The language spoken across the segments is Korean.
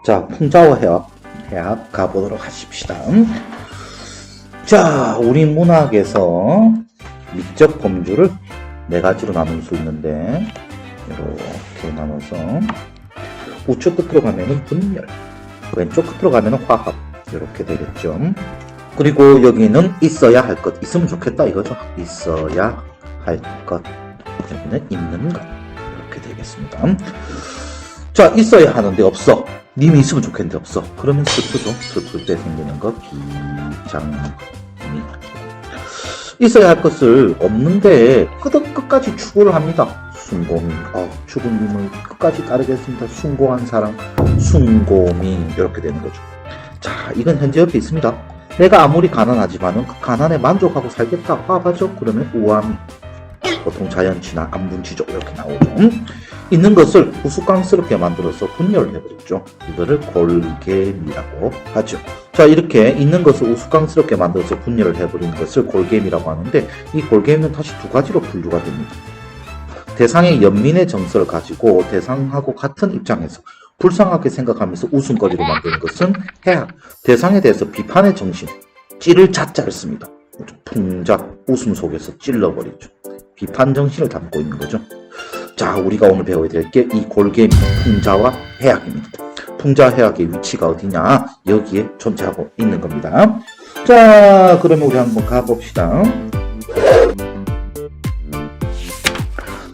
자, 풍자와 해학 가보도록 하십시다. 자, 우리 문학에서 미적 범주를 네 가지로 나눌 수 있는데, 이렇게 나눠서 우측 끝으로 가면은 분열, 왼쪽 끝으로 가면은 화합, 이렇게 되겠죠. 그리고 여기는 있어야 할 것, 있으면 좋겠다 이거죠. 있어야 할 것, 여기는 있는 것, 이렇게 되겠습니다. 자, 있어야 하는데 없어. 님이 있으면 좋겠는데 없어. 그러면 슬프죠. 슬플 때 생기는 거 비장미. 있어야 할 것을 없는데 끝까지 추구를 합니다. 순고민. 죽은 님을 끝까지 따르겠습니다. 숭고한 사랑. 순고민. 이렇게 되는 거죠. 자, 이건 현재 옆에 있습니다. 내가 아무리 가난하지만은 그 가난에 만족하고 살겠다. 화하죠. 그러면 우아미. 보통 자연치나 안분치죠. 이렇게 나오죠. 있는 것을 우스꽝스럽게 만들어서 분열을 해버렸죠. 이거를 골겜이라고 하죠. 자, 이렇게 있는 것을 우스꽝스럽게 만들어서 분열을 해버리는 것을 골겜이라고 하는데, 이 골겜은 다시 두 가지로 분류가 됩니다. 대상의 연민의 정서를 가지고 대상하고 같은 입장에서 불쌍하게 생각하면서 웃음거리로 만드는 것은 해학. 대상에 대해서 비판의 정신, 찌를 자자를 씁니다. 풍자, 웃음 속에서 찔러버리죠. 비판 정신을 담고 있는 거죠. 자, 우리가 오늘 배워야 될 게 이 골겜 풍자와 해학입니다. 풍자 해학의 위치가 어디냐? 여기에 존재하고 있는 겁니다. 자, 그러면 우리 한번 가봅시다.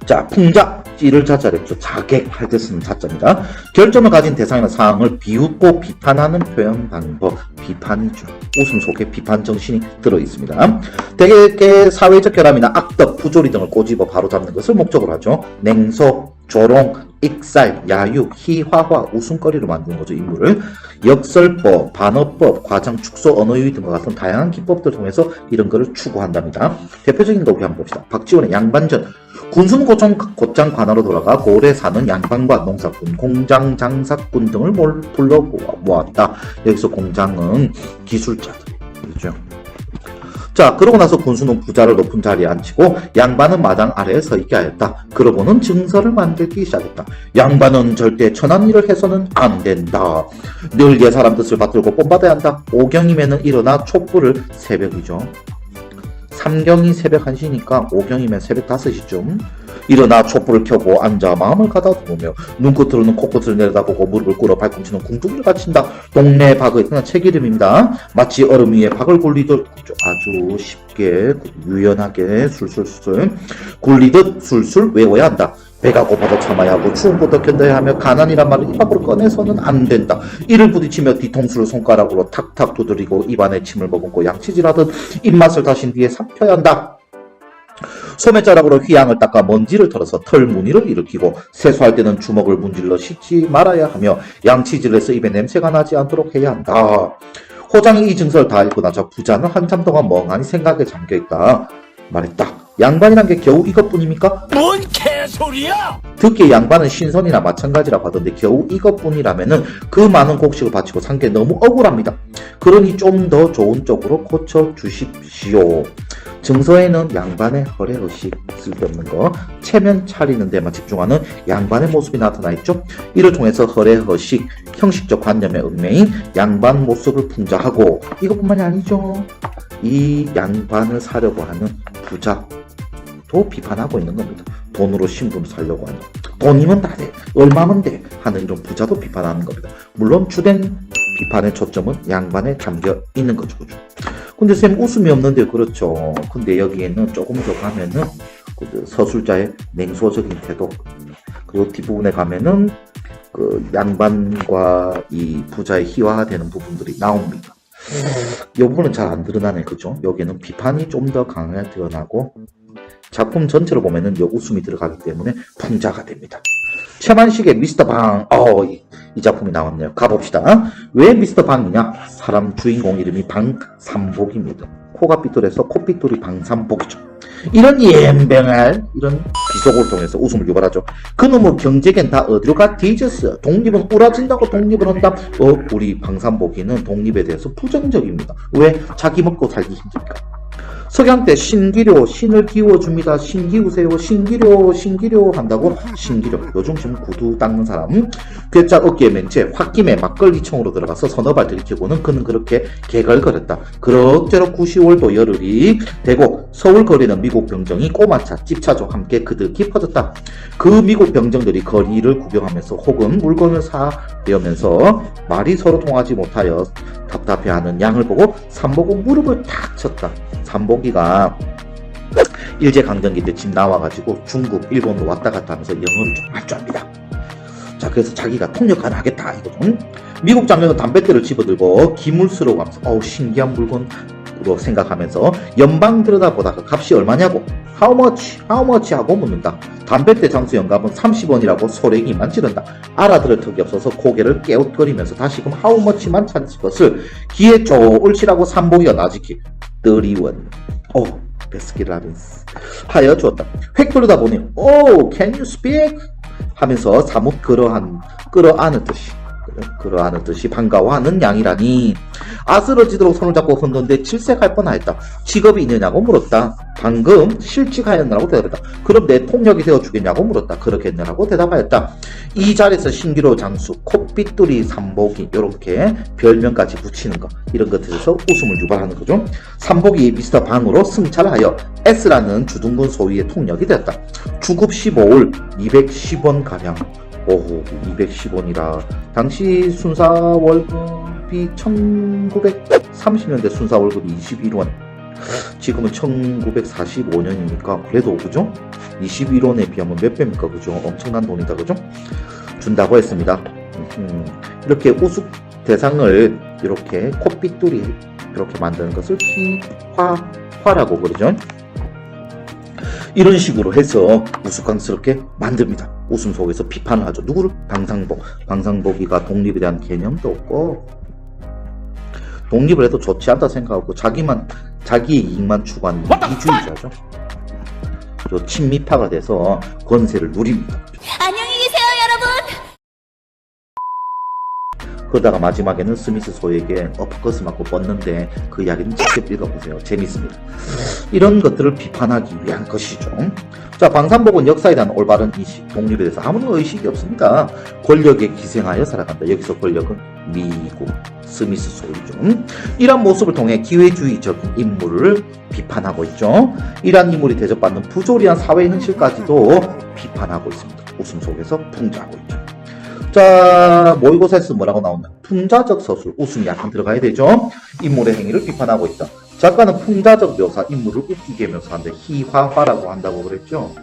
자, 풍자, 찌를 자자랬죠. 자객할 때 쓰는 자자입니다. 결점을 가진 대상이나 사항을 비웃고 비판하는 표현 방법, 비판이죠. 웃음 속에 비판 정신이 들어있습니다. 대개 사회적 결함이나 악덕, 부조리 등을 꼬집어 바로잡는 것을 목적으로 하죠. 냉소, 조롱, 익살, 야유, 희화화, 웃음거리로 만드는 거죠. 인물을. 역설법, 반어법, 과장, 축소, 언어유희 등과 같은 다양한 기법들을 통해서 이런 거를 추구한답니다. 대표적인 거 우리 한번 봅시다. 박지원의 양반전. 군수는 곧장 관하로 돌아가 고을에 사는 양반과 농사꾼, 공장, 장사꾼 등을 불러 모았다. 여기서 공장은 기술자들이죠. 자, 그러고 나서 군수는 부자를 높은 자리에 앉히고 양반은 마당 아래에 서 있게 하였다. 그러고는 증서를 만들기 시작했다. 양반은 절대 천한 일을 해서는 안 된다. 늘 예사람 뜻을 받들고 본받아야 한다. 5경이면은 일어나 촛불을, 새벽이죠. 3경이 새벽 1시니까 5경이면 새벽 5시쯤 일어나 촛불을 켜고 앉아 마음을 가다듬으며 눈끝으로는 코끝을 내려다보고 무릎을 꿇어 발꿈치는 궁둥이를 받친다. 동네 박의 그냥 책 이름입니다. 마치 얼음 위에 박을 굴리듯 아주 쉽게 유연하게 술술술 굴리듯 술술 외워야 한다. 배가 고파도 참아야 하고 추움부터 견뎌야 하며 가난이란 말을 입 밖으로 꺼내서는 안 된다. 이를 부딪히며 뒤통수를 손가락으로 탁탁 두드리고 입안에 침을 머금고 양치질하듯 입맛을 다신 뒤에 삼켜야 한다. 소매자락으로 휘양을 닦아 먼지를 털어서 털 무늬를 일으키고 세수할 때는 주먹을 문질러 씻지 말아야 하며 양치질에서 입에 냄새가 나지 않도록 해야 한다. 호장이 이 증서를 다 읽고 나서 부자는 한참 동안 멍하니 생각에 잠겨있다. 말했다. 양반이란 게 겨우 이것뿐입니까? 뭔 개소리야! 듣기에 양반은 신선이나 마찬가지라고 하던데 겨우 이것뿐이라면은 그 많은 곡식을 바치고 산 게 너무 억울합니다. 그러니 좀 더 좋은 쪽으로 고쳐주십시오. 증서에는 양반의 허례허식, 쓸데없는 거, 체면 차리는 데만 집중하는 양반의 모습이 나타나 있죠. 이를 통해서 허례허식, 형식적 관념의 얽매인 양반 모습을 풍자하고, 이것뿐만이 아니죠. 이 양반을 사려고 하는 부자도 비판하고 있는 겁니다. 돈으로 신분을 살려고 하는, 돈이면 다 돼, 얼마면 돼 하는 이런 부자도 비판하는 겁니다. 물론 주된 비판의 초점은 양반에 담겨 있는 거죠. 근데 쌤 웃음이 없는데 그렇죠. 근데 여기에는 조금 더 가면은 그 서술자의 냉소적인 태도, 그리고 뒷부분에 가면은 그 양반과 이 부자의 희화화되는 부분들이 나옵니다. 이 부분은 잘 안 드러나네, 그죠? 여기는 비판이 좀 더 강하게 드러나고 작품 전체로 보면은 요 웃음이 들어가기 때문에 풍자가 됩니다. 최만식의 미스터 방, 이 작품이 나왔네요. 가봅시다. 왜 미스터 방이냐? 사람 주인공 이름이 방삼복입니다. 코가 삐뚤해서 코삐뚤이 방삼복이죠. 이런 옌병할 이런 비속어를 통해서 웃음을 유발하죠. 그놈의 경제겐 다 어디로 가 뒤졌어. 독립은 우라진다고 독립을 한다. 우리 방삼복이는 독립에 대해서 부정적입니다. 왜? 자기 먹고 살기 힘드니까. 석양 때 신기료, 신을 기워줍니다. 신기우세요. 신기료 한다고 신기료. 요즘 지금 구두 닦는 사람. 괴짜 어깨에 맨채 홧김에 막걸리청으로 들어가서 서너 발 들이키고는 그는 그렇게 개걸거렸다. 그럭저럭 9~10월도 열흘이 되고 서울 거리는 미국 병정이 꼬마차, 집차조 함께 그득히 퍼졌다. 그 미국 병정들이 거리를 구경하면서 혹은 물건을 사려면서 말이 서로 통하지 못하여 답답해하는 양을 보고 삼복은 무릎을 탁 쳤다. 삼복이가 일제강점기 때 집 나와가지고 중국, 일본도 왔다 갔다 하면서 영어를 좀 할 줄 압니다. 자, 그래서 자기가 통역을 하겠다 이거죠. 미국 장군은 담뱃대를 집어들고 기물스러워하면서 신기한 물건으로 생각하면서 연방 들여다보다가 값이 얼마냐고 How much 하고 묻는다. 담뱃대 장수 연값은 30원이라고 소래기만 지른다. 알아들을 턱이 없어서 고개를 깨웃거리면서 다시금 How much만 찾을 것을 기에 쪼을치라고 삼복이가 나지키 30원. 베스킨라빈스 하여 주었다. 획 돌려다 보니 can you speak? 하면서 사뭇 끌어안은 듯이 반가워하는 양이라니. 아스러지도록 손을 잡고 흔드는데 질색할 뻔하였다. 직업이 있느냐고 물었다. 방금 실직하였느라고 대답했다. 그럼 내 통역이 되어주겠냐고 물었다. 그렇겠느라고 대답하였다. 이 자리에서 신기로 장수, 콧빗두리 삼복이 이렇게 별명까지 붙이는 거, 이런 것들에서 웃음을 유발하는 거죠. 삼복이 미스터 방으로 승차하여 S라는 주둔군 소위의 통역이 되었다. 주급 15월 210원가량. 210원이라 당시 순사 월급이 1930년대 순사 월급이 21원, 지금은 1945년이니까 그래도 그죠? 21원에 비하면 몇 배입니까? 그죠? 엄청난 돈이다. 그죠? 준다고 했습니다. 이렇게 우수 대상을 이렇게 콧빗dur이 이렇게 만드는 것을 희화화라고 그러죠. 이런 식으로 해서 우스꽝스럽게 만듭니다. 웃음 속에서 비판을 하죠. 누구를? 방상복이가 독립에 대한 개념도 없고 독립을 해도 좋지 않다 생각하고 자기의 이익만 추구하는 이기주의자죠. 친미파가 돼서 권세를 누립니다. 안녕히 계세요, 여러분. 그러다가 마지막에는 스미스 소에게 어퍼컷을 맞고 뻗는데 그 이야기는 직접 읽어보세요. 재밌습니다. 이런 것들을 비판하기 위한 것이죠. 자, 방산복은 역사에 대한 올바른 인식, 독립에 대해서 아무런 의식이 없습니다. 권력에 기생하여 살아간다. 여기서 권력은 미국, 스미스 소이죠. 이런 모습을 통해 기회주의적인 인물을 비판하고 있죠. 이러한 인물이 대접받는 부조리한 사회 현실까지도 비판하고 있습니다. 웃음 속에서 풍자하고 있죠. 자, 모의고사에서 뭐라고 나오냐? 풍자적 서술, 웃음이 약간 들어가야 되죠. 인물의 행위를 비판하고 있다. 작가는 풍자적 묘사, 인물을 웃기게 묘사하는데 희화화라고 한다고 그랬죠.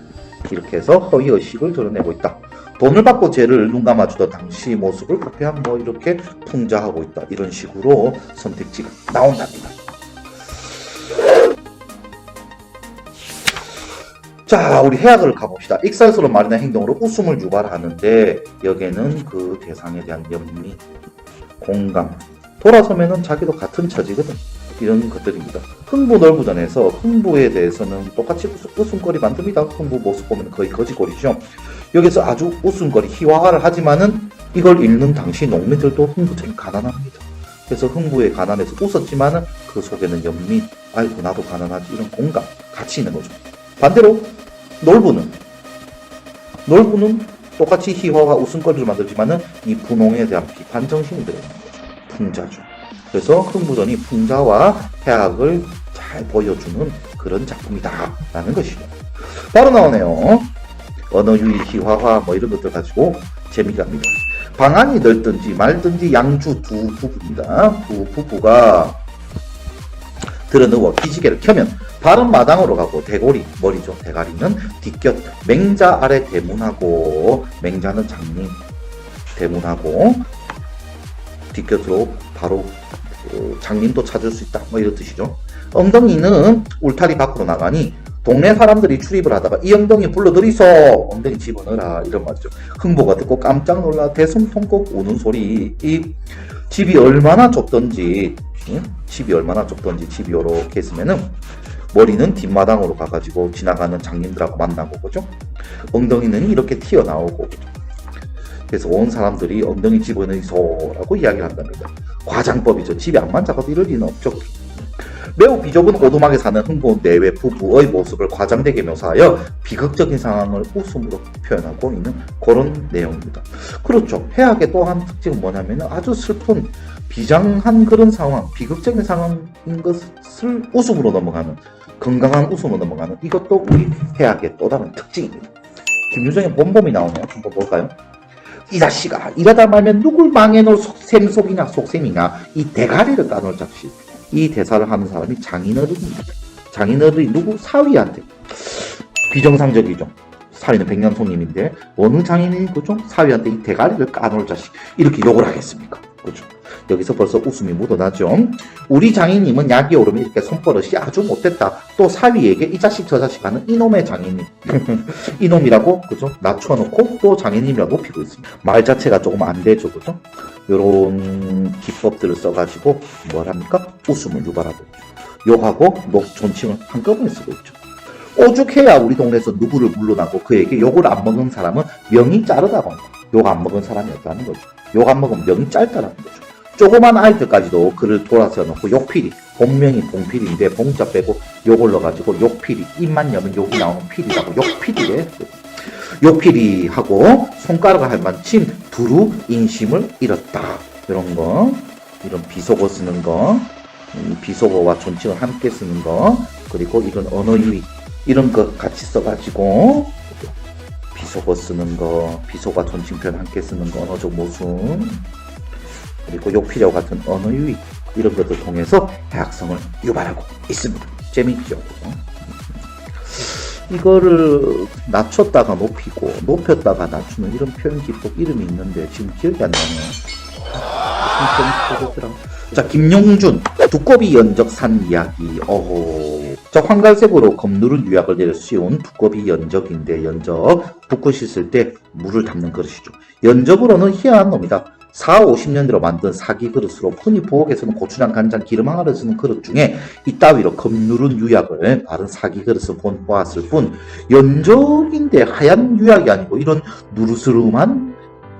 이렇게 해서 허위의식을 드러내고 있다. 돈을 받고 죄를 눈 감아주던 당시 모습을 부패한 이렇게 풍자하고 있다. 이런 식으로 선택지가 나온답니다. 자, 우리 해학을 가봅시다. 익살스러운 말이나 행동으로 웃음을 유발하는데 여기에는 그 대상에 대한 연민, 공감, 돌아서면은 자기도 같은 처지거든. 이런 것들입니다. 흥부널부전에서 흥부에 대해서는 똑같이 웃음거리 만듭니다. 흥부 모습 보면 거의 거지거리죠. 여기서 아주 웃음거리, 희화화를 하지만은 이걸 읽는 당시 농민들도 흥부처럼 가난합니다. 그래서 흥부의 가난에서 웃었지만은 그 속에는 연민, 아이고 나도 가난하지, 이런 공감 같이 있는 거죠. 반대로 놀부는 똑같이 희화와 웃음거리를 만들지만은 이 분홍에 대한 비판 정신이 들어있는 거죠. 풍자죠. 그래서 흥부전이 풍자와 해학을 잘 보여주는 그런 작품이다 라는 것이죠. 바로 나오네요. 언어유희, 희화화 이런 것들 가지고 재미갑니다. 방안이 넓든지 말든지 양주 두 부부입니다. 두 부부가 들어누워 기지개를 켜면 발은 마당으로 가고 대고리, 머리죠. 대가리는 뒷곁, 맹자 아래 대문하고, 맹자는 장님, 대문하고 뒷곁으로 바로 장님도 찾을 수 있다. 이런 뜻이죠. 엉덩이는 울타리 밖으로 나가니 동네 사람들이 출입을 하다가 이 엉덩이 불러들이소, 엉덩이 집어넣어라, 이런 말이죠. 흥보가 듣고 깜짝 놀라 대성통곡 우는 소리. 이 집이 얼마나 좁던지 집이 이렇게 있으면은 머리는 뒷마당으로 가가지고 지나가는 장님들하고 만나고, 그죠? 엉덩이는 이렇게 튀어나오고, 그래서 온 사람들이 엉덩이 집어넣이소라고 이야기를 한답니다. 과장법이죠. 집이 암만 작아도 이럴 리는 없죠. 매우 비좁은 오두막에 사는 흥부운 내외 부부의 모습을 과장되게 묘사하여 비극적인 상황을 웃음으로 표현하고 있는 그런 내용입니다. 그렇죠. 해악의 또 한 특징은 뭐냐면 아주 슬픈 비장한 그런 상황, 비극적인 상황인 것을 웃음으로 넘어가는, 건강한 웃음으로 넘어가는, 이것도 우리 해악의 또 다른 특징입니다. 김유정의 봄봄이 나오네요. 한번 볼까요? 이 자식아, 이러다 말면 누굴 망해놓을 샘속이냐 속셈이냐, 이 대가리를 까놓을 자식. 이 대사를 하는 사람이 장인어른입니다. 장인어른이 누구? 사위한테. 비정상적이죠. 사위는 백년손님인데 어느 장인이 그죠? 사위한테 이 대가리를 까놓을 자식, 이렇게 욕을 하겠습니까? 그죠? 여기서 벌써 웃음이 묻어나죠. 우리 장인님은 약이 오르면 이렇게 손버릇이 아주 못됐다. 또 사위에게 이 자식 저 자식 하는 이놈의 장인님 이놈이라고 그죠? 낮춰놓고 또 장인님이라고 높이고 있습니다. 말 자체가 조금 안 되죠. 그죠? 요런 기법들을 써가지고 뭘 합니까? 웃음을 유발하고 있죠. 욕하고 존칭을 한꺼번에 쓰고 있죠. 오죽해야 우리 동네에서 누구를 물러나고 그에게 욕을 안 먹은 사람은 명이 자르다고 합니다. 욕 안 먹은 사람이 없다는 거죠. 욕 안 먹으면 명이 짧다는 거죠. 조그만 아이들까지도 그를 돌아서 놓고 욕필이, 본명이 봉필인데 봉자 빼고 욕을 넣어가지고 욕필이, 입만 열면 욕이 나오는 필이라고 욕필이래. 욕필이 하고 손가락을 할 만침 두루 인심을 잃었다. 이런 거, 이런 비속어 쓰는 거, 비속어와 존칭을 함께 쓰는 거, 그리고 이런 언어 유희, 이런 거 같이 써가지고 비속어 쓰는 거, 비속어와 존칭 표현 함께 쓰는 거, 언어적 모순, 그리고 욕필이와 같은 언어 유희, 이런 것들 통해서 해악성을 유발하고 있습니다. 재밌죠? 이거를 낮췄다가 높이고 높였다가 낮추는 이런 표현 기법 이름이 있는데 지금 기억이 안 나네요. 자, 김용준 두꺼비 연적 산 이야기. 자, 황갈색으로 검누른 유약을 내려 씌운 두꺼비 연적인데, 연적 붓고 씻을 때 물을 담는 그릇이죠. 연적으로는 희한한 놈이다. 40~50년 만든 사기 그릇으로 흔히 부엌에서는 고추장, 간장, 기름 항아를 쓰는 그릇 중에 이따위로 검누른 유약을 바른 사기 그릇을 보았을 뿐, 연적인데 하얀 유약이 아니고 이런 누르스름한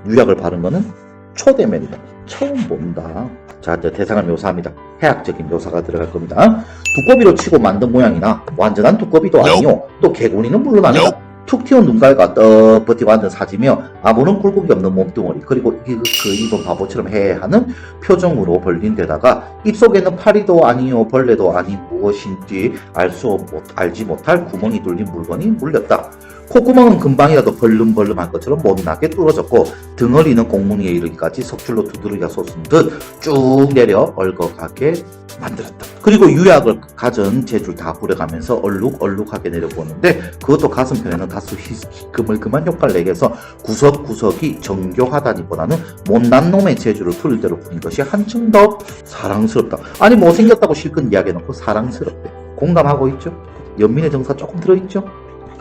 유약을 바른 거는 초대면이다. 처음 본다. 자, 이제 대상을 묘사합니다. 해학적인 묘사가 들어갈 겁니다. 두꺼비로 치고 만든 모양이나 완전한 두꺼비도 아니요. 또 개구리는 물론 아니다. 툭 튀어온 눈깔과 떡 버티고 앉은 사지며 아무런 굴곡이 없는 몸뚱어리, 그리고 그 입은 바보처럼 해하는 표정으로 벌린 데다가 입속에는 파리도 아니요 벌레도 아닌 무엇인지 알지 못할 구멍이 뚫린 물건이 물렸다. 콧구멍은 금방이라도 벌름벌름한 것처럼 못나게 뚫어졌고 등어리는 공문위에 이르기까지 석줄로 두드러기가 솟은 듯 쭉 내려 얼거가게 만들었다. 그리고 유약을 가진 재줄 다 뿌려가면서 얼룩얼룩하게 내려보는데 그것도 가슴편에는 다소 희끄물끄한 효과를 내게 해서 구석구석이 정교하다니보다는 못난 놈의 재줄을 풀 대로 뿌린 것이 한층 더 사랑스럽다. 아니 못생겼다고 실컷 이야기해놓고 사랑스럽대. 공감하고 있죠? 연민의 정사 조금 들어있죠?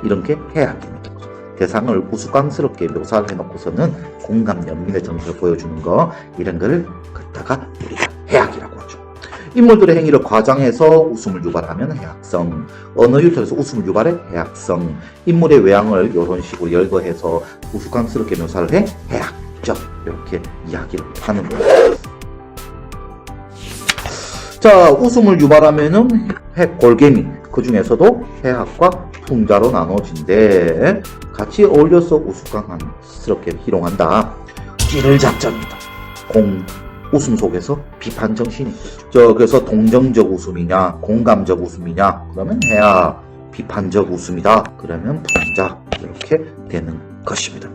이런 게 해악입니다. 대상을 우스꽝스럽게 묘사를 해놓고서는 공감, 연민의 정서를 보여주는 거, 이런 거를 갖다가 우리가 해악이라고 하죠. 인물들의 행위를 과장해서 웃음을 유발하면 해악성, 언어 율통에서 웃음을 유발해 해악성, 인물의 외양을 이런 식으로 열거해서 우스꽝스럽게 묘사를 해 해악적, 이렇게 이야기를 하는 거예요. 자, 웃음을 유발하면은 골개미, 그 중에서도 해악과 풍자로 나눠진대. 같이 어울려서 우스꽝스럽게 희롱한다. 찌를 작전이다. 웃음 속에서 비판 정신이 있죠. 그래서 동정적 웃음이냐, 공감적 웃음이냐, 그러면 해악, 비판적 웃음이다. 그러면 풍자, 이렇게 되는 것입니다.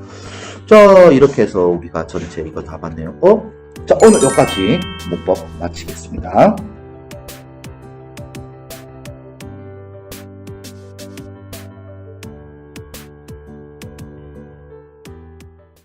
자, 이렇게 해서 우리가 전체 이거 다 봤네요. 자, 오늘 여기까지 문법 마치겠습니다.